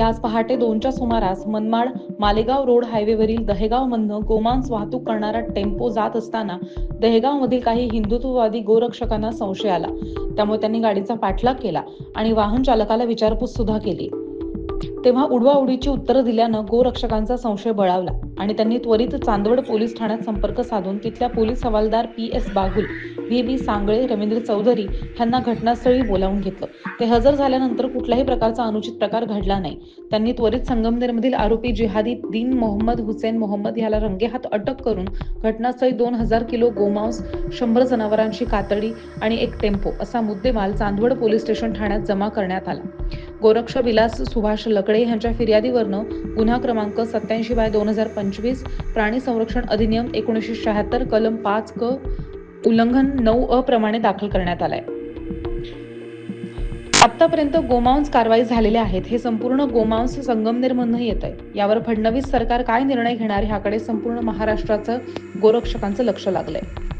आज पहाटे 2च्या सुमारास मनमाड मालेगाव रोड हायवेवरील दहेगावमधनं गोमांस वाहतूक करणारा टेम्पो जात असताना दहेगावमधील काही हिंदुत्ववादी गोरक्षकांना संशय आला. त्यामुळे त्यांनी गाडीचा पाठलाग केला आणि वाहन चालकाला विचारपूस सुद्धा केली. तेव्हा उडवाउडीची उत्तरं दिल्यानं गोरक्षकांचा संशय बळावला आणि त्यांनी त्वरित चांदवड पोलीस ठाण्यात संपर्क साधून तिथल्या पोलीस हवालदार PS बागुल, VB सांगळे, रवींद्र चौधरी यांना घटनास्थळी बोलावून घेतलं. ते हजर झाल्यानंतर कुठल्याही प्रकारचा अनुचित प्रकार घडला नाही. त्यांनी त्वरित संगमनेरमधील आरोपी जिहादी दीन मोहम्मद हुसेन मोहम्मद याला रंगेहात अटक करून घटनास्थळी 2000 किलो गोमांस, 100 जनावरांची कातडी आणि एक टेम्पो असा मुद्देमाल चांदवड पोलीस स्टेशन ठाण्यात जमा करण्यात आला. गोरक्ष विलास सुभाष लकडे यांच्या फिर्यादीवरनं गुन्हा क्रमांक 87/2025 प्राणी संरक्षण अधिनियम 1976 कलम 5 क उल्लंघन 9 प्रमाणे दाखल करण्यात आलाय. आतापर्यंत गोमांस कारवाई झालेल्या आहेत. हे संपूर्ण गोमांस संगमनेरमधून येत आहे. यावर फडणवीस सरकार काय निर्णय घेणार ह्याकडे संपूर्ण महाराष्ट्राचं गोरक्षकांचं लक्ष लागलंय.